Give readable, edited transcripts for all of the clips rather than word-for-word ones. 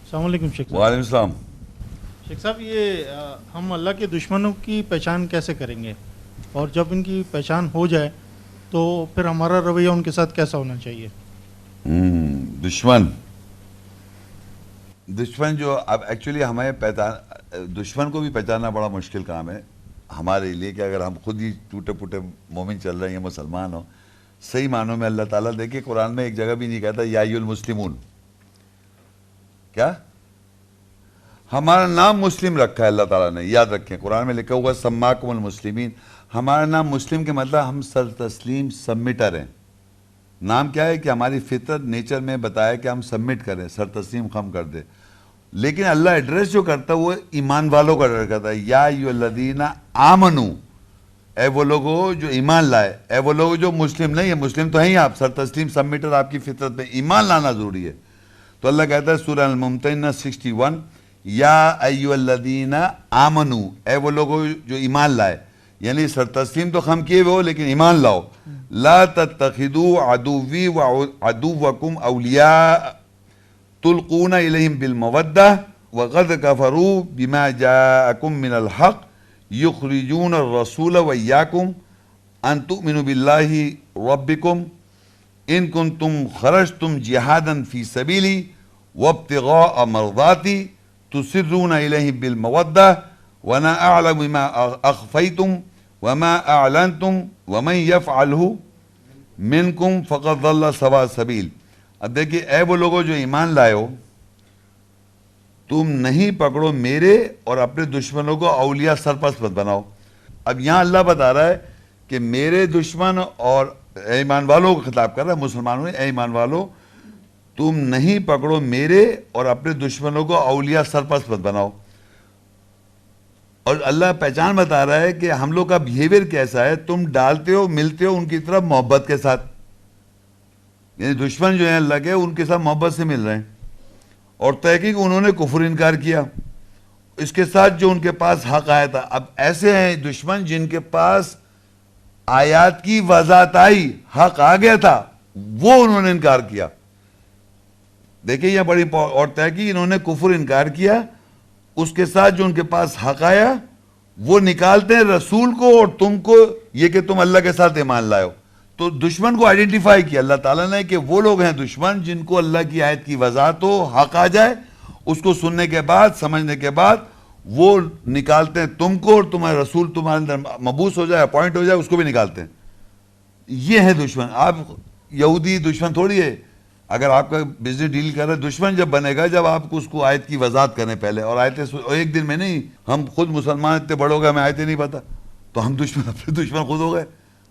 السلام علیکم شیخ صاحب. وعلیکم السلام. شیخ صاحب ہم اللہ کے دشمنوں کی پہچان کیسے کریں گے، اور جب ان کی پہچان ہو جائے تو پھر ہمارا رویہ ان کے ساتھ کیسا ہونا چاہیے؟ دشمن جو اب ایکچولی ہمیں دشمن کو بھی پہچاننا بڑا مشکل کام ہے ہمارے لیے، کہ اگر ہم خود ہی ٹوٹے پھوٹے مومن چل رہے ہیں، مسلمان ہوں. صحیح معنوں میں اللہ تعالیٰ دیکھیں قرآن میں ایک جگہ بھی نہیں کہتا یا ایھا المسلمون. کیا ہمارا نام مسلم رکھا ہے اللہ تعالیٰ نے، یاد رکھیں قرآن میں لکھا ہوا سماکم المسلمین. ہمارا نام مسلم کے مطلب ہم سر تسلیم سبمٹر ہیں. نام کیا ہے کہ ہماری فطرت نیچر میں بتایا کہ ہم سبمٹ کریں، سر تسلیم خم کر دیں. لیکن اللہ ایڈریس جو کرتا ہے وہ ایمان والوں کا ایڈریس کرتا ہے. یا ایھا الذین آمنو، اے وہ لوگوں جو ایمان لائے، اے وہ لوگ جو مسلم نہیں ہے. مسلم تو ہیں ہی آپ، سر تسلیم سبمٹر آپ کی فطرت میں، ایمان لانا ضروری ہے. تو اللہ کہتا ہے سورہ الممتحنہ 61، یا ایھا الذین آمنو، اے وہ لوگوں جو ایمان لائے، یعنی سر تسلیم تو خم کیے ہوئے ہو لیکن ایمان لاؤ. لا تتخذوا عدوی وعدوکم اولیاء تلقون الیہم بالمودہ وقد کفروا بما جاءکم من الحق یخرجون الرسول وایاکم ان تؤمنوا باللہ ربکم ان کنتم خرجتم جہادا فی سبیلی وابتغاء مرضاتی تسرون الیہم بالمودہ وانا اعلم ما اخفیتم وما اعلنتم ومن یفعلہ منکم فقد ضل سواء السبیل. اب دیکھیے اے وہ لوگوں جو ایمان لائے ہو، تم نہیں پکڑو میرے اور اپنے دشمنوں کو اولیاء سرپرست مت بناؤ. اب یہاں اللہ بتا رہا ہے کہ میرے دشمن، اور اے ایمان والوں کو خطاب کر رہا ہے، مسلمانوں نے، اے ایمان والوں تم نہیں پکڑو میرے اور اپنے دشمنوں کو اولیاء سرپرست مت بناؤ. اور اللہ پہچان بتا رہا ہے کہ ہم لوگ کا بیہیویئر کیسا ہے. تم ڈالتے ہو، ملتے ہو ان کی طرف محبت کے ساتھ، یعنی دشمن جو ہیں اللہ کے، ان کے ساتھ محبت سے مل رہے ہیں. اور تحقیق انہوں نے کفر انکار کیا، اس کے ساتھ جو ان کے پاس حق آیا تھا. اب ایسے ہیں دشمن جن کے پاس آیات کی وضاحت آئی، حق آ گیا تھا، وہ انہوں نے انکار کیا. دیکھیں یہ بڑی اور تحقیق انہوں نے کفر انکار کیا، اس کے ساتھ جو ان کے پاس حق آیا وہ نکالتے ہیں رسول کو اور تم کو، یہ کہ تم اللہ کے ساتھ ایمان لائے ہو. تو دشمن کو آئیڈینٹیفائی کیا اللہ تعالیٰ نے کہ وہ لوگ ہیں دشمن جن کو اللہ کی آیت کی وضاحت ہو، حق آ جائے، اس کو سننے کے بعد، سمجھنے کے بعد وہ نکالتے ہیں تم کو، اور تمہارے رسول تمہارے اندر مبعوث ہو جائے، اپوائنٹ ہو جائے، اس کو بھی نکالتے ہیں. یہ ہے دشمن. آپ یہودی دشمن تھوڑی ہے. اگر آپ کا بزنس ڈیل کر رہے دشمن جب بنے گا جب آپ کو اس کو آیت کی وضاحت کرنے پہلے، اور آیتیں ایک دن میں نہیں. ہم خود مسلمان اتنے بڑے ہو گئے ہمیں آیتیں نہیں پتہ، تو ہم دشمن، اپنے دشمن خود ہو گئے.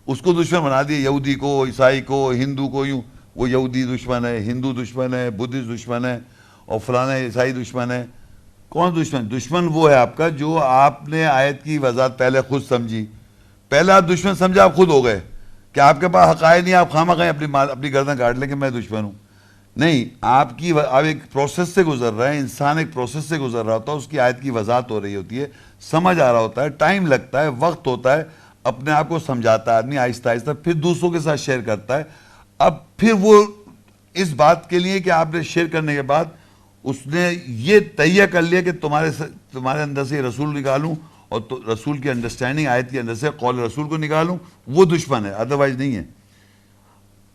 اس کو دشمن بنا دیے، یہودی کو، عیسائی کو، ہندو کو. یوں وہ یہودی دشمن ہے، ہندو دشمن ہے، بدھسٹ دشمن ہے، اور فلانا عیسائی دشمن ہے. کون دشمن؟ دشمن وہ ہے آپ کا جو آپ نے آیت کی وضاحت پہلے خود سمجھی. پہلے آپ دشمن سمجھا، آپ خود ہو گئے کہ آپ کے پاس حقائق نہیں، آپ خواہ مخواہ اپنی گردن کاٹ لیں کہ میں دشمن ہوں. نہیں، آپ ایک پروسیس سے گزر رہے ہیں. انسان ایک پروسیس سے گزر رہا ہوتا ہے، اس کی آیت کی وضاحت ہو رہی ہوتی ہے، سمجھ آ رہا ہوتا ہے، ٹائم لگتا ہے، وقت ہوتا ہے، اپنے آپ کو سمجھاتا ہے آدمی آہستہ آہستہ، پھر دوسروں کے ساتھ شیئر کرتا ہے. اب پھر وہ اس بات کے لیے کہ آپ نے شیئر کرنے کے بعد اس نے یہ تہیہ کر لیا کہ تمہارے اندر سے رسول نکالوں، اور رسول کی انڈرسٹینڈنگ آیت کے اندر سے قول رسول کو نکالوں، وہ دشمن ہے، ادروائز نہیں ہے.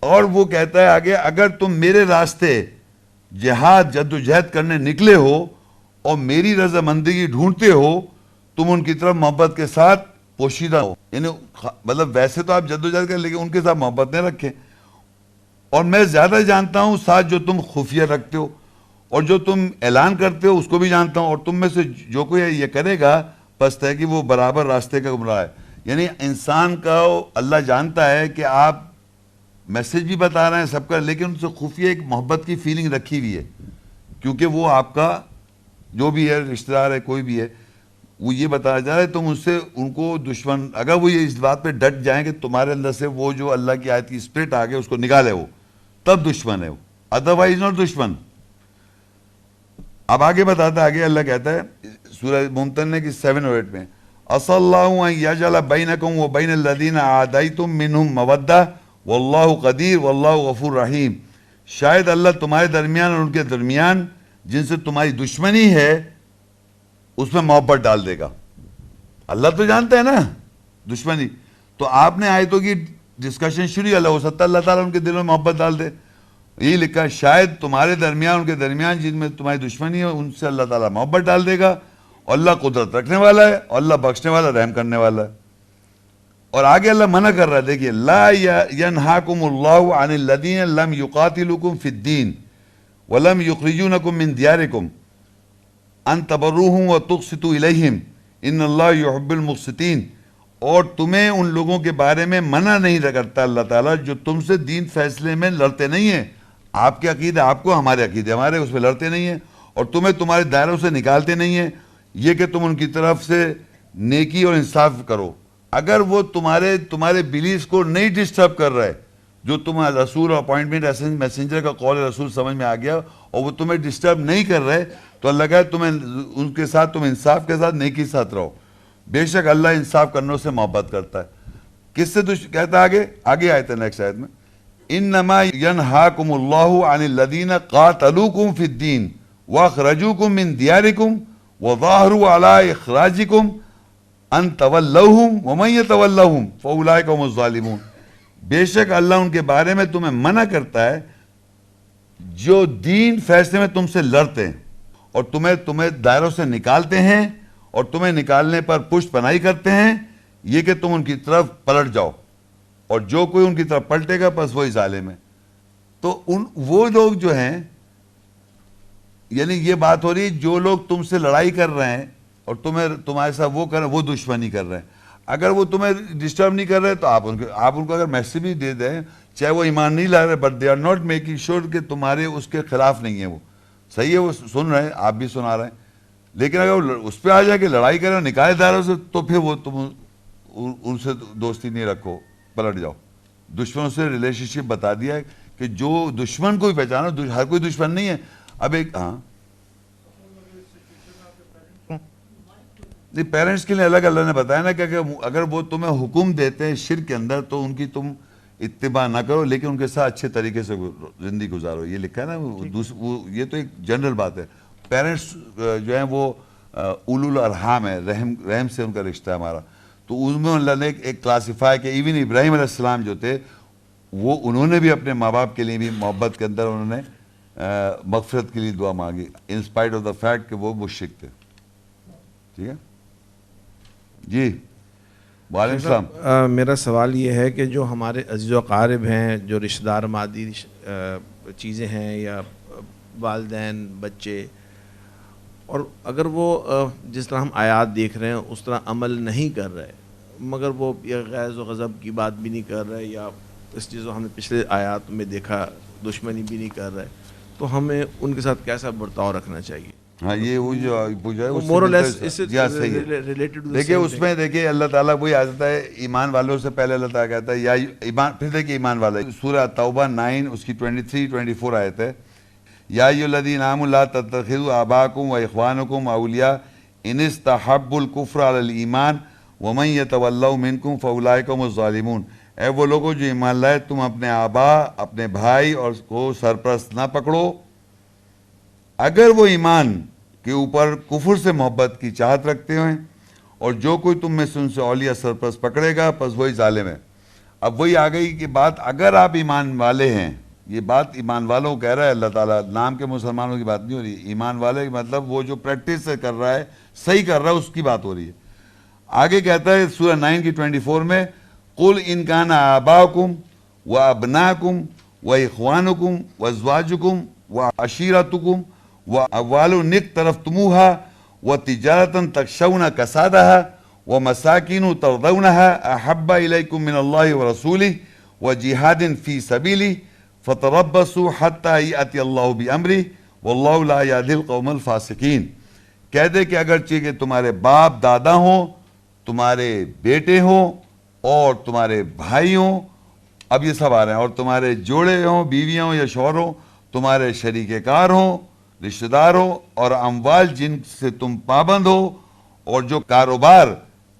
اور وہ کہتا ہے آگے، اگر تم میرے راستے جہاد، جد و جہد کرنے نکلے ہو اور میری رضامندگی ڈھونڈتے ہو، تم ان کی طرف محبت کے ساتھ پوشیدہ ہو. یعنی مطلب ویسے تو آپ جد و جہد کریں لیکن ان کے ساتھ محبت نہیں رکھیں. اور میں زیادہ جانتا ہوں ساتھ جو تم خفیہ رکھتے ہو، اور جو تم اعلان کرتے ہو اس کو بھی جانتا ہوں. اور تم میں سے جو کوئی یہ کرے گا پس ہے کہ وہ برابر راستے کا گمراہ ہے. یعنی انسان کا اللہ جانتا ہے کہ آپ میسج بھی بتا رہے ہیں سب کا، لیکن ان سے خفیہ ایک محبت کی فیلنگ رکھی ہوئی ہے، کیونکہ وہ آپ کا جو بھی ہے رشتہ دار ہے، کوئی بھی ہے، وہ یہ بتایا جا رہا ہے تم اس سے ان کو دشمن، اگر وہ یہ اس بات پہ ڈٹ جائیں کہ تمہارے اندر سے وہ جو اللہ کی آیت کی اسپرٹ آ گئے اس کو نکالے وہ، تب دشمن ہے وہ، ادروائز ناٹ دشمن. اب آگے بتاتا ہے، آگے اللہ کہتا ہے سورہ ممتحنہ کی 7 اور 8 میں، عَسَى اللَّهُ أَن يَجْعَلَ بَيْنَكُمْ وَبَيْنَ الَّذِينَ عَادَيْتُم مِّنْهُم مَّوَدَّةً وَاللَّهُ قَدِيرٌ وَاللَّهُ غَفُورٌ رَحِيمٌ. شاید اللہ تمہارے درمیان اور ان کے درمیان جن سے تمہاری دشمنی ہے اس میں محبت ڈال دے گا. اللہ تو جانتا ہے نا دشمنی. تو آپ نے آیتوں کی ڈسکشن شروع اللہ ہو سکتا ہے اللہ تعالیٰ ان کے دلوں میں محبت ڈال دے. یہی لکھا ہے شاید تمہارے درمیان ان کے درمیان جن میں تمہاری دشمنی ہے ان سے اللہ تعالیٰ محبت ڈال دے گا. اور اللہ قدرت رکھنے والا ہے اور اللہ بخشنے والا رحم کرنے والا ہے. اور آگے اللہ منع کر رہا ہے, دیکھیے لا ینہاکم اللہ عن الذین لم یقاتلوکم فی الدین ولم یخرجونکم من دیارکم ان تبروہم وتقسطوا الیہم ان اللہ یحب المقسطین. اور تمہیں ان لوگوں کے بارے میں منع نہیں کرتا اللہ تعالیٰ جو تم سے دین فیصلے میں لڑتے نہیں ہیں. آپ کے عقیدے آپ کو, ہمارے عقیدے ہمارے, اس میں لڑتے نہیں ہیں اور تمہیں تمہارے دائروں سے نکالتے نہیں ہیں. یہ کہ تم ان کی طرف سے نیکی اور انصاف کرو. اگر وہ تمہارے بیلیفs کو نہیں ڈسٹرب کر رہا ہے, جو تمہیں رسول اور اپوائنٹمنٹ میسنجر کا قول رسول سمجھ میں آ گیا اور وہ تمہیں ڈسٹرب نہیں کر رہے, تو اللہ کہا تمہیں ان کے ساتھ تم انصاف کے ساتھ نیکی ساتھ رہو. بے شک اللہ انصاف کرنے سے محبت کرتا ہے. کس سے کہتا ہے آگے آیت ہے نیکسٹ آیت میں, انما ینہاکم اللہ عن الذین قاتلوکم فی الدین واخرجوکم من دیارکم وظاہروا علی اخراجکم ان تولوہم ومن یتولوہم فاولئک هم الظالمون. بے شک اللہ ان کے بارے میں تمہیں منع کرتا ہے جو دین فیصلے میں تم سے لڑتے ہیں اور تمہیں دائروں سے نکالتے ہیں اور تمہیں نکالنے پر پشت پناہی کرتے ہیں, یہ کہ تم ان کی طرف پلٹ جاؤ, اور جو کوئی ان کی طرف پلٹے گا بس وہی ظالم ہے. تو وہ لوگ جو ہیں, یعنی یہ بات ہو رہی ہے جو لوگ تم سے لڑائی کر رہے ہیں اور تمہارے ساتھ وہ کر رہے ہیں, وہ دشمنی کر رہے ہیں. اگر وہ تمہیں ڈسٹرب نہیں کر رہے تو آپ ان کو اگر میسج بھی دے دیں, چاہے وہ ایمان نہیں لا رہے, but they are not making sure کہ تمہارے اس کے خلاف نہیں ہے. وہ صحیح ہے, وہ سن رہے ہیں, آپ بھی سنا رہے ہیں, لیکن اگر وہ اس پہ آ جائے کہ لڑائی کریں نکالے دائروں سے, تو پھر وہ تم ان سے دوستی نہیں رکھو, پلٹ جاؤ. دشمنوں سے ریلیشن شپ بتا دیا ہے کہ جو دشمن کو بھی پہچانو, ہر کوئی دشمن نہیں ہے. اب ایک پیرنٹس کے لیے الگ اللہ نے بتایا نا کہ اگر وہ تمہیں حکم دیتے ہیں شرک کے اندر تو ان کی تم اتباع نہ کرو, لیکن ان کے ساتھ اچھے طریقے سے زندگی گزارو. یہ لکھا ہے نا, یہ تو ایک جنرل بات ہے. پیرنٹس جو ہیں وہ اولو الارحام ہے, رحم سے ان کا رشتہ ہے ہمارا. تو ان میں اللہ نے ایک کلاسیفائی کہ ایون ابراہیم علیہ السلام جو تھے وہ انہوں نے بھی اپنے ماں باپ کے لیے بھی محبت کے اندر انہوں نے مغفرت کے لیے دعا مانگی, انسپائٹ آف دا فیکٹ کہ وہ مشرک تھے. ٹھیک ہے جی, وعلیکم السلام. میرا سوال یہ ہے کہ جو ہمارے عزیز و اقارب ہیں, جو رشتہ دار مادی چیزیں ہیں یا والدین بچے, اور اگر وہ جس طرح ہم آیات دیکھ رہے ہیں اس طرح عمل نہیں کر رہے, مگر وہ یا غیظ و غضب کی بات بھی نہیں کر رہے, یا اس چیزوں ہم نے پچھلے آیات میں دیکھا دشمنی بھی نہیں کر رہے, تو ہمیں ان کے ساتھ کیسا برتاؤ رکھنا چاہیے؟ ہاں, یہ وہ جو پوچھا ہے دیکھیے اس میں دیکھیے اللہ تعالیٰ وہی آ جاتا ہے ایمان والوں سے پہلے اللہ تعالیٰ کہتا ہے یا ایمان, پھر دیکھیے ایمان والا سورہ توبہ 9 اس کی 23-24 آیت ہے, یا ایھا الذین آمنوا لا تتخذوا آباءکم واخوانکم اولیاء ان استحبوا الکفر علی الایمان ومن یتولوا منکم فاولئک هم الظالمون. اے وہ لوگوں جو ایمان لائے, تم اپنے آبا اپنے بھائی اور کو سرپرست نہ پکڑو اگر وہ ایمان کے اوپر کفر سے محبت کی چاہت رکھتے ہیں, اور جو کوئی تم میں سے ان سے اولیاء سرپرست پکڑے گا پس وہی ظالم ہے. اب وہی آ گئی کہ بات, اگر آپ ایمان والے ہیں, یہ بات ایمان والوں کو کہہ رہا ہے اللہ تعالیٰ, نام کے مسلمانوں کی بات نہیں ہو رہی. ایمان والے مطلب وہ جو پریکٹس سے کر رہا ہے, صحیح کر رہا ہے, اس کی بات ہو رہی ہے. آگے کہتا ہے سورہ 9 کی 24 میں, قُلْ إِنْ كَانَ آبَاؤُكُمْ وَأَبْنَاؤُكُمْ وَإِخْوَانُكُمْ وَأَزْوَاجُكُمْ وَعَشِيرَتُكُمْ وَأَمْوَالٌ اقْتَرَفْتُمُوهَا وَتِجَارَةً تَخْشَوْنَ كَسَادَهَا وَمَسَاكِنُ تَرْضَوْنَهَا أَحَبَّ إِلَيْكُم مِّنَ اللَّهِ وَرَسُولِهِ وَجِهَادٍ فِي سَبِيلِهِ فَتَرَبَّصُوا حَتَّى يَأْتِيَ اللَّهُ بِأَمْرِهِ وَاللَّهُ لَا يَهْدِي الْقَوْمَ الْفَاسِقِينَ. کہہ دے کہ اگرچہ کہ تمہارے باپ دادا ہوں, تمہارے بیٹے ہوں اور تمہارے بھائی ہوں, اب یہ سب آ رہے ہیں, اور تمہارے جوڑے ہوں, بیویاں ہوں یا شوہر ہوں, تمہارے شریک کار ہوں, رشتہ دار ہو, اور اموال جن سے تم پابند ہو, اور جو کاروبار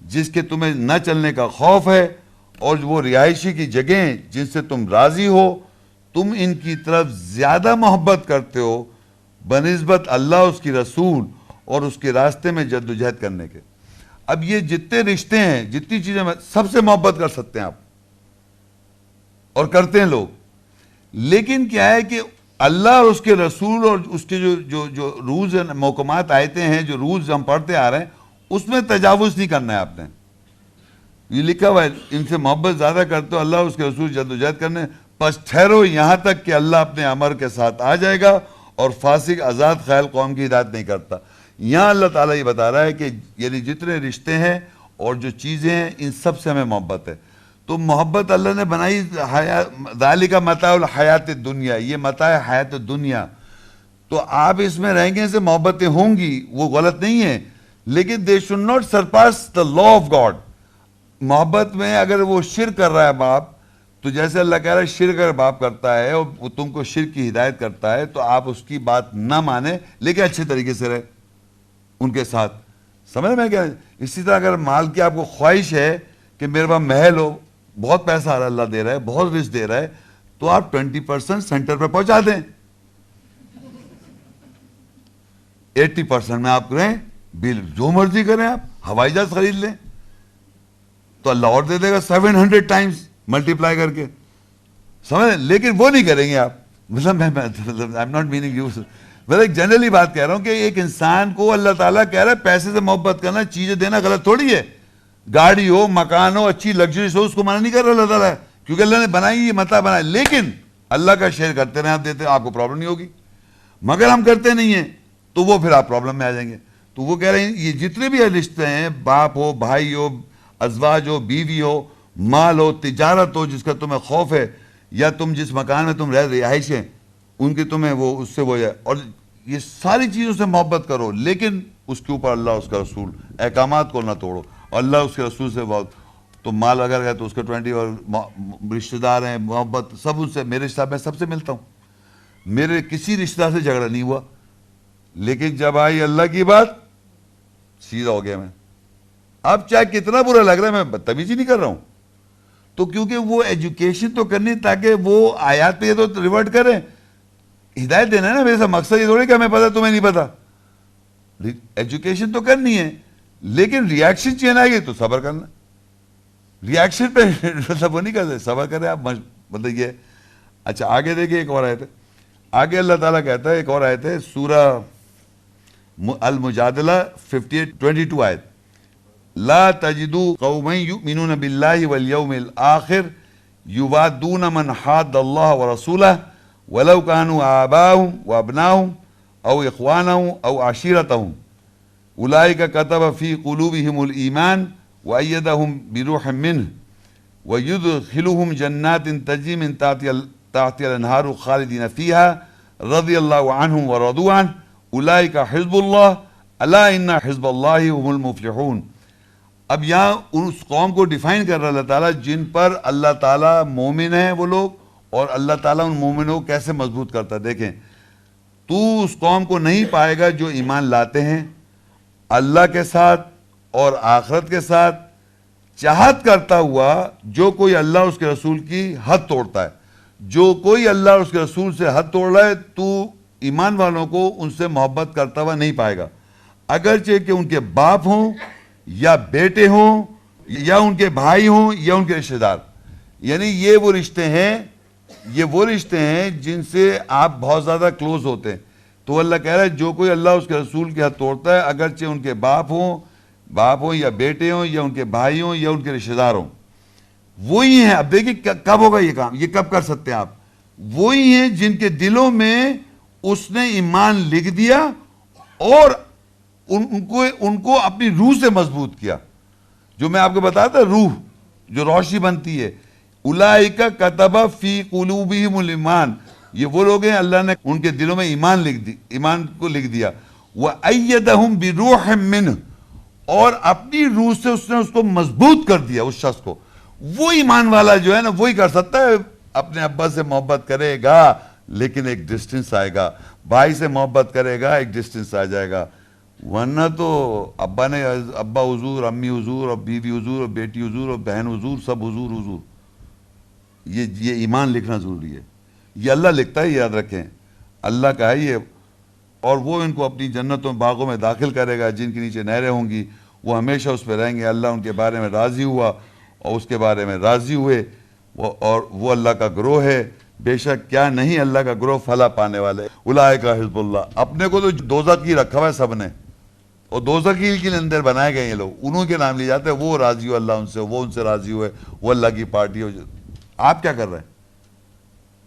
جس کے تمہیں نہ چلنے کا خوف ہے, اور وہ رہائشی کی جگہیں جن سے تم راضی ہو, تم ان کی طرف زیادہ محبت کرتے ہو بنسبت اللہ اس کی رسول اور اس کے راستے میں جدوجہد کرنے کے. اب یہ جتنے رشتے ہیں, جتنی چیزیں, سب سے محبت کر سکتے ہیں آپ, اور کرتے ہیں لوگ, لیکن کیا ہے کہ اللہ اور اس کے رسول اور اس کے جو رولز ہیں, محکمات آیتیں ہیں, جو رولز ہم پڑھتے آ رہے ہیں, اس میں تجاوز نہیں کرنا ہے آپ نے. یہ لکھا ہوا ہے ان سے محبت زیادہ کرتے ہو اللہ اور اس کے رسول جدوجہد کرنے, پس ٹھہرو یہاں تک کہ اللہ اپنے امر کے ساتھ آ جائے گا اور فاسق آزاد خیال قوم کی ہدایت نہیں کرتا. یہاں اللہ تعالیٰ یہ بتا رہا ہے کہ یعنی جتنے رشتے ہیں اور جو چیزیں ہیں ان سب سے ہمیں محبت ہے. تو محبت اللہ نے بنائی, ذالک متاع الحیات الدنیا, یہ متاع حیات الدنیا. تو آپ اس میں رہیں گے, سے محبتیں ہوں گی, وہ غلط نہیں ہے, لیکن they should not surpass the law of God. محبت میں اگر وہ شرک کر رہا ہے باپ, تو جیسے اللہ کہہ رہا ہے شرک اگر باپ کرتا ہے اور وہ تم کو شرک کی ہدایت کرتا ہے, تو آپ اس کی بات نہ مانیں, لیکن اچھے طریقے سے رہے ان کے ساتھ. سمجھ میں کیا؟ اسی طرح اگر مال کی آپ کو خواہش ہے کہ میرے پاس محل ہو, بہت پیسہ اللہ دے رہا ہے, بہت رزق دے رہا ہے, تو آپ 20% سینٹر پہ پہنچا دیں, 80% میں آپ کریں بل, جو مرضی کریں, آپ ہوائی جہاز خرید لیں تو اللہ اور دے دے گا 700 ٹائمز ملٹیپلائی کر کے. سمجھ, لیکن وہ نہیں کریں گے آپ. مطلب I am not meaning you, میں ایک جنرلی بات کہہ رہا ہوں کہ ایک انسان کو اللہ تعالیٰ کہہ رہا ہے پیسے سے محبت کرنا, چیزیں دینا غلط تھوڑی ہے. گاڑی ہو, مکان ہو, اچھی لگژریز ہو, اس کو منع نہیں کر رہا اللہ تعالیٰ, کیونکہ اللہ نے بنائی, یہ متاع بنایا. لیکن اللہ کا شیئر کرتے رہیں, آپ دیتے, آپ کو پرابلم نہیں ہوگی. مگر ہم کرتے نہیں ہیں تو وہ پھر آپ پرابلم میں آ جائیں گے. تو وہ کہہ رہے ہیں یہ جتنے بھی رشتے ہیں, باپ ہو, بھائی ہو, ازواج ہو, بیوی ہو, مال ہو, تجارت ہو جس کا تمہیں خوف ہے, یا تم جس مکان میں تم رہائش ہیں ان کی تمہیں وہ اس سے وہ ہے, اور یہ ساری چیزوں سے محبت کرو, لیکن اس کے اوپر اللہ اس کا رسول احکامات کو نہ توڑو, اور اللہ اس کے رسول سے بہت. تو مال اگر ہے تو اس کے 20, اور رشتہ دار ہیں, محبت سب ان سے, میرے حساب میں سب سے ملتا ہوں, میرے کسی رشتہ دار سے جھگڑا نہیں ہوا, لیکن جب آئی اللہ کی بات سیدھا ہو گیا میں. اب چاہے کتنا برا لگ رہا ہے, میں بدتمیزی نہیں کر رہا ہوں, تو کیونکہ وہ ایجوکیشن تو کرنی تاکہ وہ آیات پہ یہ تو ریورٹ کریں, ہدایت دینا ہے نا, میرے سا مقصد یہ تھوڑی کہ ہمیں پتا تمہیں نہیں پتا. ایجوکیشن تو کرنی ہے, لیکن ریاکشن چین آئے گی تو صبر کرنا. ریاکشن پہ مطلب وہ نہیں کرتے, صبر کریں آپ, مطلب یہ. اچھا آگے دیکھیں ایک اور آیت ہے, آگے اللہ تعالیٰ کہتا ہے, ایک اور آیت ہے سورہ المجادلہ 58-22 آیت, لا تجدوا قوما یؤمنون باللہ والیوم الآخر یوادون من حاد اللہ ورسولہ ولو كانوا آباءهم وابناءهم او اخوانهم او عشيرتهم اولئك كتب في قلوبهم الايمان وايدهم بروح منه ويدخلهم جنات تجري من تحتها الانهار خالدين فيها رضي الله عنهم ورضوا عنه اولئك حزب الله الا ان حزب الله هم المفلحون. اب یہاں اس قوم کو ڈیفائن کر رہا اللہ تعالیٰ جن پر اللہ تعالیٰ مومن ہیں وہ لوگ, اور اللہ تعالیٰ ان مومنوں کو کیسے مضبوط کرتا ہے. دیکھیں, تو اس قوم کو نہیں پائے گا جو ایمان لاتے ہیں اللہ کے ساتھ اور آخرت کے ساتھ, چاہت کرتا ہوا جو کوئی اللہ اس کے رسول کی حد توڑتا ہے. جو کوئی اللہ اور اس کے رسول سے حد توڑ رہا ہے, تو ایمان والوں کو ان سے محبت کرتا ہوا نہیں پائے گا, اگرچہ کہ ان کے باپ ہوں یا بیٹے ہوں یا ان کے بھائی ہوں یا ان کے رشتہ دار. یعنی یہ وہ رشتے ہیں جن سے آپ بہت زیادہ کلوز ہوتے ہیں. تو اللہ کہہ رہا ہے جو کوئی اللہ اس کے رسول کی حد توڑتا ہے, اگرچہ ان کے باپ ہوں یا بیٹے ہوں یا ان کے بھائی ہوں یا ان کے رشتہ دار ہوں, وہی ہیں. اب دیکھیں کب ہوگا یہ کام, یہ کب کر سکتے ہیں آپ, وہی ہیں جن کے دلوں میں اس نے ایمان لکھ دیا اور ان کو اپنی روح سے مضبوط کیا. جو میں آپ کو بتاتا, روح جو روشنی بنتی ہے, اولئک کتب فی قلوبہم الایمان, یہ وہ لوگ ہیں اللہ نے ان کے دلوں میں ایمان کو لکھ دیا. وَأَيَّدَهُمْ بِرُوحٍ مِّنْهُ, اور اپنی روح سے اس نے اس کو مضبوط کر دیا اس شخص کو. وہ ایمان والا جو ہے نا وہی کر سکتا ہے. اپنے ابا سے محبت کرے گا لیکن ایک ڈسٹنس آئے گا, بھائی سے محبت کرے گا ایک ڈسٹنس آ جائے گا, ورنہ تو ابا حضور, امی حضور, اور بیوی حضور, اور بیٹی حضور, اور بہن حضور, سب حضور. یہ ایمان لکھنا ضروری ہے. یہ اللہ لکھتا ہے, یاد رکھیں, اللہ کا ہے یہ. اور وہ ان کو اپنی جنتوں باغوں میں داخل کرے گا جن کے نیچے نہریں ہوں گی, وہ ہمیشہ اس پہ رہیں گے. اللہ ان کے بارے میں راضی ہوا اور اس کے بارے میں راضی ہوئے, اور وہ اللہ کا گروہ ہے. بے شک کیا نہیں اللہ کا گروہ فلاح پانے والے. اولئک حزب اللہ. اپنے کو تو دوزخ کی رکھا ہوا ہے سب نے, اور دوزخ ہی کے اندر بنائے گئے یہ لوگ, انہوں کے نام لیے جاتے ہیں. وہ راضی ہو اللہ ان سے, وہ ان سے راضی ہوئے, وہ اللہ کی پارٹی ہو. آپ کیا کر رہے ہیں؟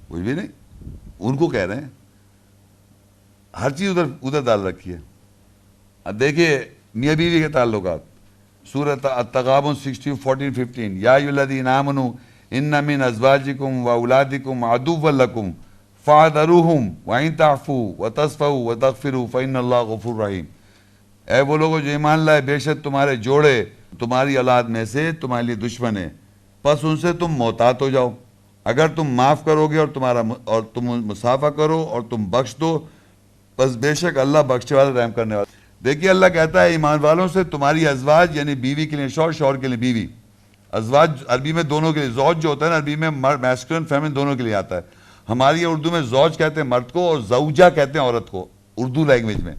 کچھ بھی نہیں, ان کو کہہ رہے ہیں. ہر چیز ادھر ڈال رکھی ہے. اب دیکھیے میاں بیوی کے تعلقات, سورۃ التغابن 16:14-15. یا ایھا الذین آمنوا ان من ازواجکم واولادکم عدوا لکم فاحذروہم وان تعفوا وتصفحوا وتغفروا فإن اللہ غفور رحیم. اے وہ لوگوں جو ایمان لائے, بے شک تمہارے جوڑے تمہاری اولاد میں سے تمہارے لیے دشمن ہیں, پس ان سے تم محتاط ہو جاؤ. اگر تم معاف کرو گے اور تم مصافحہ کرو اور تم بخش دو, بس بے شک اللہ بخشنے والا رحم کرنے والا. دیکھیے اللہ کہتا ہے ایمان والوں سے تمہاری ازواج یعنی بیوی کے لیے شوہر, شوہر کے لیے بیوی. ازواج عربی میں دونوں کے لیے, زوج جو ہوتا ہے نا عربی میں میسکولن فیمن دونوں کے لیے آتا ہے. ہماری اردو میں زوج کہتے ہیں مرد کو اور زوجہ کہتے ہیں عورت کو اردو لینگویج میں.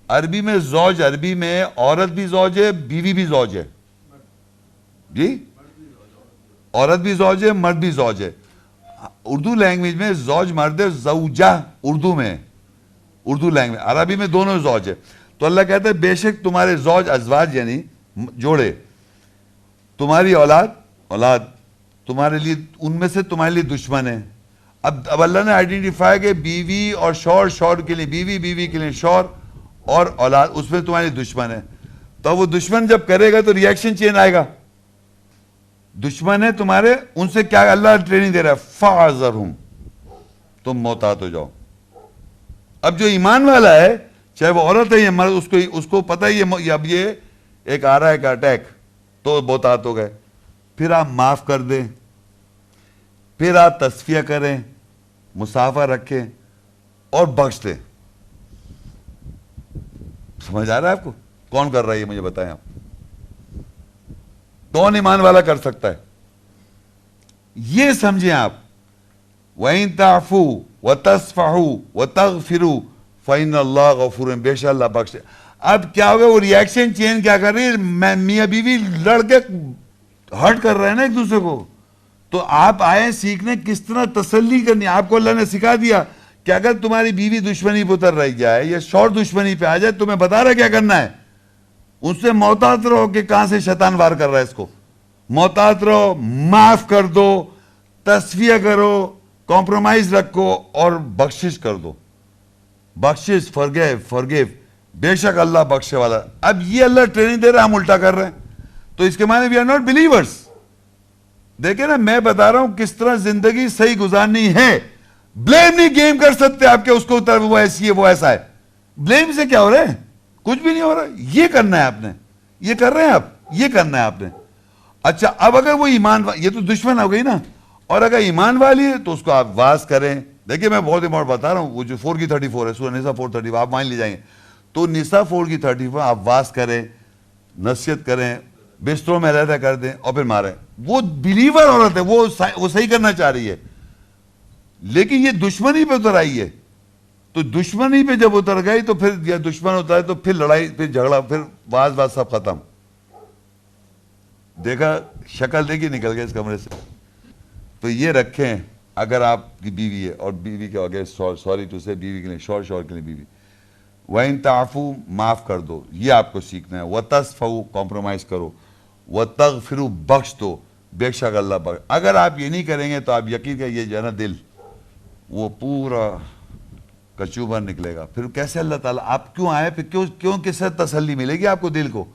عربی میں زوج, عربی میں عورت بھی زوج ہے, بیوی بھی زوج ہے. جی عورت بھی زوج ہے, مرد بھی زوج ہے. اردو لینگویج میں زوج مرد ہے, زوجہ اردو میں, اردو لینگویج. عربی میں دونوں زوج ہے. تو اللہ کہتا ہے بے شک تمہارے زوج, ازواج یعنی جوڑے, تمہاری اولاد تمہارے لیے ان میں سے تمہارے لیے دشمن ہے. اب اللہ نے آئیڈینٹیفائی کہ بیوی اور شوہر, شوہر کے لیے بیوی, بیوی کے لیے شوہر, اور اولاد اس میں تمہارے لیے دشمن ہے. تو وہ دشمن جب کرے گا تو ریئیکشن چین آئے گا. دشمن ہے تمہارے, ان سے کیا اللہ ٹریننگ دے رہا ہے, فاحذرہم, تم محتاط ہو جاؤ. اب جو ایمان والا ہے, چاہے وہ عورت ہے یا مرد, اس کو پتہ ہی اب یہ ایک آ رہا ہے کا اٹیک, تو محتاط ہو گئے. پھر آپ معاف کر دیں, پھر آپ تصفیہ کریں, مصافحہ رکھیں اور بخش دیں. سمجھ آ رہا ہے آپ کو؟ کون کر رہا ہے یہ مجھے بتائیں آپ, کون ایمان والا کر سکتا ہے؟ یہ سمجھیں آپ. وَإِن تَعْفُوا وَتَصْفَحُوا وَتَغْفِرُوا فَإِنَّ اللَّهَ غَفُورٌ, بے شک اللہ بخشے. اب کیا ہوگا, وہ ریئیکشن چین کیا کر رہی ہے, میاں بیوی لڑ کے ہرٹ کر رہے ہیں نا ایک دوسرے کو. تو آپ آئے سیکھنے کس طرح تسلی کرنی. آپ کو اللہ نے سکھا دیا کہ اگر تمہاری بیوی دشمنی پہ اتر رہی جائے یا شوہر دشمنی پہ آ جائے, تمہیں بتا رہا کیا کرنا ہے. ان سے محتاط رہو کہ کہاں سے شیطان وار کر رہا ہے اس کو. محتاط رہو, معاف کر دو, تصفیہ کرو, کمپرومائز رکھو اور بخشش کر دو. بخشش, forgive, بے شک اللہ بخشے والا. اب یہ اللہ ٹریننگ دے رہا ہے, ہم الٹا کر رہے ہیں. تو اس کے معنی وی آر ناٹ بلیورز. دیکھیں نا, میں بتا رہا ہوں کس طرح زندگی صحیح گزارنی ہے. بلیم نہیں گیم کر سکتے آپ کے اس کو, وہ ایسی ہے وہ ایسا ہے. بلیم سے کیا ہو رہا ہے, کچھ بھی نہیں ہو رہا. یہ کرنا ہے آپ نے, یہ کر رہے ہیں آپ, یہ کرنا ہے آپ نے. اچھا اب اگر وہ ایمان, یہ تو دشمن ہو گئی نا, اور اگر ایمان والی ہے تو اس کو آپ واز کریں. دیکھیں میں بہت امپورٹنٹ بتا رہا ہوں, وہ جو 4 کی 34 ہے, سورہ نساء 4:34 آپ مان لے جائیں گے. تو نساء 4 کی 34 آپ واز کریں, نصیحت کریں, بستروں میں علیحدہ کر دیں اور پھر ماریں. وہ بلیور عورت ہے, وہ صحیح کرنا چاہ رہی ہے, لیکن یہ دشمنی پہ اتر آئی ہے. تو دشمنی پہ جب اتر گئی تو پھر یہ دشمن ہوتا ہے تو پھر لڑائی, پھر جھگڑا, پھر واز سب ختم. دیکھا شکل دیکھی نکل گئے اس کمرے سے. تو یہ رکھیں اگر آپ کی بیوی ہے, اور بیوی کے آگے سوری ٹو سے بیوی کے لیے شوہر, شوہر کے لیے بیوی. وَإِن تَعْفُوا, معاف کر دو, یہ آپ کو سیکھنا ہے. وَتَصْفَحُوا, کمپرومائز کرو. وَتَغْفِرُوا, بخش دو, بے شک اللہ بخش. اگر آپ یہ نہیں کریں گے تو آپ یقین کریں یہ جو ہے نا دل, وہ پورا کچوبر نکلے گا. پھر کیسے اللہ تعالیٰ, آپ کیوں آئے, پھر کیوں کس سے تسلی ملے گی آپ کو دل کو.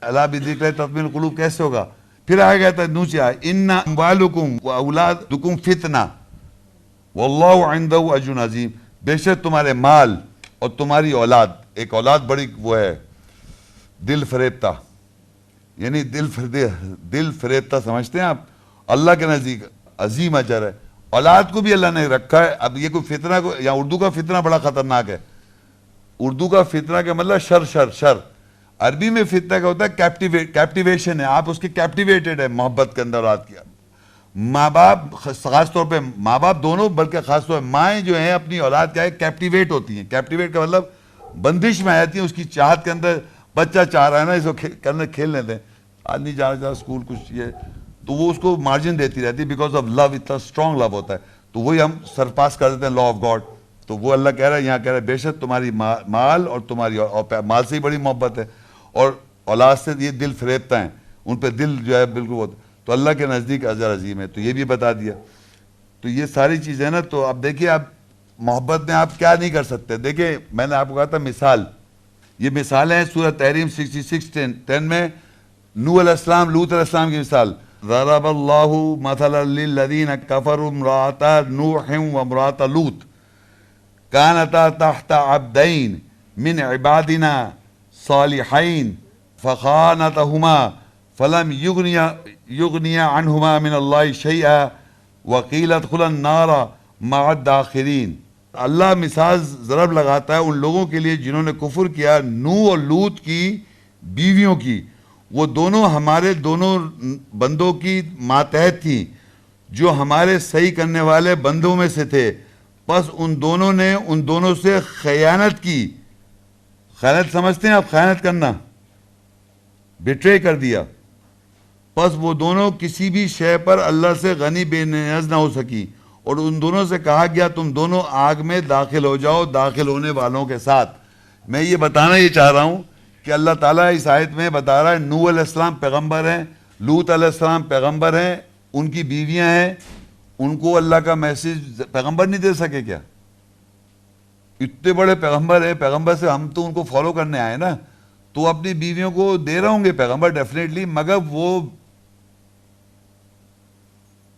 اللہ بذکر تطمئن القلوب کیسے ہوگا. پھر آگے کہتا ہے نیچے آئے, ان اموالکم واولادکم فتنہ واللہ عندہ اجر عظیم, بے شک تمہارے مال اور تمہاری اولاد, ایک اولاد بڑی وہ ہے دل فریبتا, یعنی دل فریبتا سمجھتے ہیں آپ, اللہ کے نزدیک عظیم اجر ہے. اولاد کو بھی اللہ نے رکھا ہے. اب یہ کوئی فتنہ کو, یا اردو کا فتنہ بڑا خطرناک ہے. اردو کا فتنہ کا مطلب شر. عربی میں فتنہ کا ہوتا ہے کیپٹیویشن ہے, آپ اس کے کیپٹیویٹڈ ہے محبت کے اندر. اولاد کیا ماں باپ, خاص طور پہ ماں باپ دونوں, بلکہ خاص طور پہ مائیں جو ہیں اپنی اولاد کیا ہے کیپٹیویٹ ہوتی ہیں. کیپٹیویٹ کا مطلب بندش میں آتی ہیں اس کی چاہت کے اندر. بچہ چاہ رہا ہے نا اس کو کھیلنے دیں, آدمی جا رہا اسکول کچھ یہ, تو وہ اس کو مارجن دیتی رہتی ہے بیکاز آف لو, اتنا اسٹرانگ لو ہوتا ہے. تو وہی ہم سرپاس کر دیتے ہیں لا آف گاڈ. تو وہ اللہ کہہ رہا ہے, یہاں کہہ رہا ہے بے شک تمہاری مال اور تمہاری مال سے ہی بڑی محبت ہے, اور اولاد سے یہ دل فریبتا ہیں, ان پہ دل جو ہے بالکل ہوتا ہے. تو اللہ کے نزدیک اجر عظیم ہے. تو یہ بھی بتا دیا. تو یہ ساری چیزیں نا, تو اب دیکھیے آپ محبت میں آپ کیا نہیں کر سکتے. دیکھیں میں نے آپ کو کہا تھا مثال, یہ مثالیں ہیں سورہ تحریم 66:10 میں. نوح علیہ السلام, لوط علیہ السلام کی مثال. ضرب اللہ مثلا للذین کفروا امرأۃ نوح وامرأۃ لوط كانتا تحت عبدین من عبادنا صالحین فخانتهما فلم یغنیا عنہما من اللہ شیئا وقیل ادخلا النار مع الداخلین. اللہ مثال ضرب لگاتا ہے ان لوگوں کے لیے جنہوں نے کفر کیا نوح اور لوط کی بیویوں کی. وہ دونوں ہمارے دونوں بندوں کی ماتحت تھیں جو ہمارے صحیح کرنے والے بندوں میں سے تھے. پس ان دونوں نے ان دونوں سے خیانت کی. خیانت سمجھتے ہیں آپ, خیانت کرنا, بیٹرے کر دیا. پس وہ دونوں کسی بھی شے پر اللہ سے غنی بے نیاز نہ ہو سکی, اور ان دونوں سے کہا گیا تم دونوں آگ میں داخل ہو جاؤ داخل ہونے والوں کے ساتھ. میں یہ بتانا یہ چاہ رہا ہوں کہ اللہ تعالیٰ اس آیت میں بتا رہا ہے نوح علیہ السلام پیغمبر ہیں, لوط علیہ السلام پیغمبر ہیں, ان کی بیویاں ہیں, ان کو اللہ کا میسج پیغمبر نہیں دے سکے کیا؟ اتنے بڑے پیغمبر ہیں, پیغمبر سے ہم تو ان کو فالو کرنے آئے نا, تو اپنی بیویوں کو دے رہے ہوں گے پیغمبر ڈیفینیٹلی, مگر وہ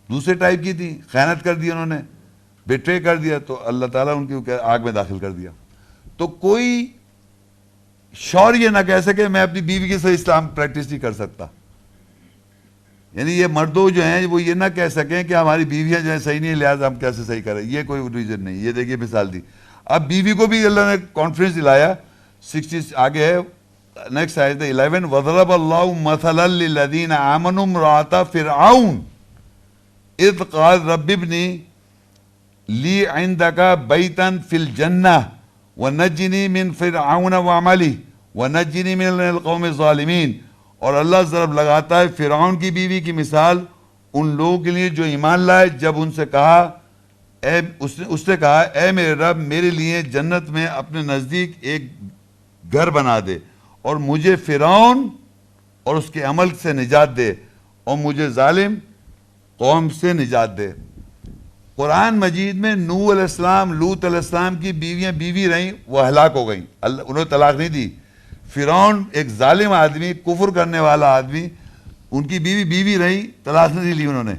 دوسرے ٹائپ کی تھی, خیانت کر دی انہوں نے, بیٹرے کر دیا, تو اللہ تعالیٰ ان کی آگ میں داخل کر دیا. تو کوئی شور یہ نہ کہہ سکے میں اپنی بیوی کے ساتھ اسلام پریکٹس نہیں کر سکتا. یعنی یہ مردوں جو ہیں وہ یہ نہ کہہ سکیں کہ ہماری بیویاں جو ہیں صحیح نہیں, لہٰذا ہم کیسے صحیح کریں, یہ کوئی ریزن نہیں. یہ دیکھیے مثال دی. اب بیوی کو بھی اللہ نے کانفیڈنس دلایا. 60 آگے ہے نیکسٹ آیت 11 وضرب اللہ مثلا للذین آمنوا امرأۃ فرعون اذ قال رب ابنی لی عندک بیتا فی الجنہ ونجنی من فرعون وعملہ ونجنی من القوم الظالمین. اور اللہ ضرب لگاتا ہے فرعون کی بیوی کی مثال ان لوگوں کے لیے جو ایمان لائے, جب ان سے کہا اس نے کہا اے میرے رب میرے لیے جنت میں اپنے نزدیک ایک گھر بنا دے, اور مجھے فرعون اور اس کے عمل سے نجات دے, اور مجھے ظالم قوم سے نجات دے. قرآن مجید میں نوح علیہ السلام, لوط علیہ السلام کی بیویاں بیوی رہیں, وہ ہلاک ہو گئیں, انہوں نے طلاق نہیں دی. فرعون ایک ظالم آدمی, کفر کرنے والا آدمی, ان کی بیوی رہی, طلاق نہیں لی انہوں نے,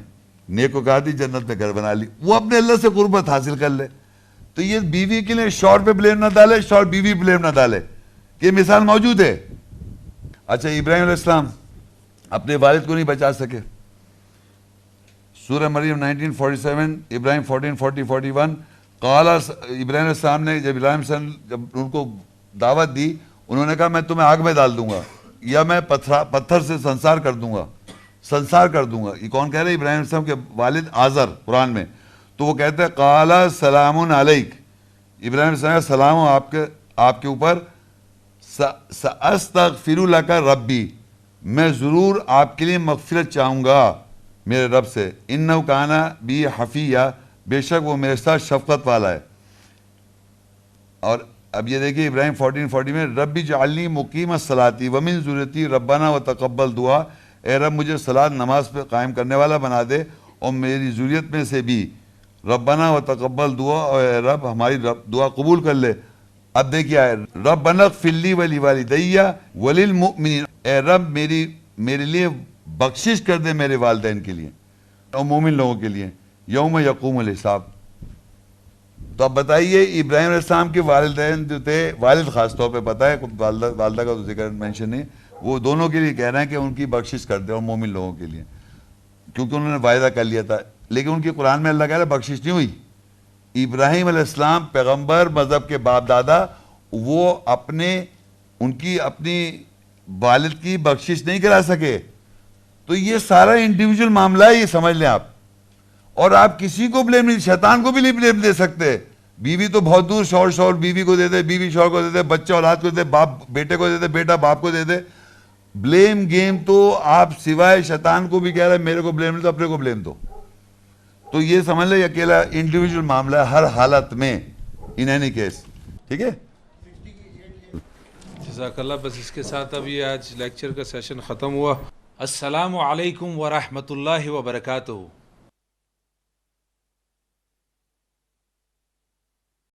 نیکوکار دی, جنت میں گھر بنا لی. وہ اپنے اللہ سے قربت حاصل کر لے. تو یہ بیوی کے لیے شوہر پہ بلیم نہ ڈالے, شوہر بیوی پہ بلیم نہ ڈالے, یہ مثال موجود ہے. اچھا ابراہیم علیہ السلام اپنے والد کو نہیں بچا سکے. سورہ مریم 1947, ابراہیم 14:40-41 قال ابراہیم علیہ السلام نے جب ان کو دعوت دی, انہوں نے کہا میں تمہیں آگ میں ڈال دوں گا یا میں پتھر سے سنسار کر دوں گا. یہ کون کہہ رہے ہیں؟ ابراہیم علیہ السلام کے والد آزر قرآن میں. تو وہ کہتے ہیں قال سلام علیک, ابراہیم علیہ السلام سلام ہو آپ کے اوپر, سأستغفر لک ربی, میں ضرور آپ کے لیے مغفرت چاہوں گا میرے رب سے, انہ کان بی حفیہ, بے شک وہ میرے ساتھ شفقت والا ہے. اور اب یہ دیکھیے ابراہیم 14:40 میں ربی جعلنی مقیم الصلاۃ ومن ذریتی ربنا وتقبل دعا, اے رب مجھے صلاۃ نماز پہ قائم کرنے والا بنا دے اور میری ذریت میں سے بھی ربنا وتقبل دعا, اور اے رب ہماری دعا قبول کر لے. اب دیکھیے ربنا اغفر لی ولوالدی وللمؤمنین, اے رب میرے لیے بخشش کر دے میرے والدین کے لیے اور مومن لوگوں کے لیے, یوم یقوم الحساب. تو اب بتائیے ابراہیم علیہ السلام کے والدین جو تھے, والد خاص طور پہ پتہ ہے, والدہ کا تو ذکر مینشن نہیں, وہ دونوں کے لیے کہہ رہے ہیں کہ ان کی بخشش کر دے اور مومن لوگوں کے لیے, کیونکہ انہوں نے وعدہ کر لیا تھا. لیکن ان کی قرآن میں اللہ کہہ رہا ہے بخشش نہیں ہوئی. ابراہیم علیہ السلام پیغمبر, مذہب کے باپ دادا, وہ اپنی والد کی بخشش نہیں کرا سکے. تو یہ سارا انڈیویجول معاملہ ہے, یہ سمجھ لیں آپ. اور آپ کسی کو بلیم نہیں, شیطان کو بھی نہیں بلیم دے سکتے. بیوی تو بہت دور، شوہر بیوی کو دے دے، بیوی شوہر کو دے دے، بچہ اولاد کو دے دے، باپ بیٹے کو دے دے، بیٹا باپ کو دے دے. بلیم گیم تو آپ سوائے شیطان کو بھی کہہ رہے ہیں میرے کو بلیم دو، اپنے کو بلیم دو. تو یہ سمجھ لیں یہ اکیلا انڈیویجول معاملہ ہے ہر حالت میں، ان اینی کیس. ٹھیک ہے. جزاک اللہ. بس اس کے ساتھ اب یہ آج لیکچر کا سیشن ختم ہوا. السلام علیکم ورحمۃ اللہ وبرکاتہ.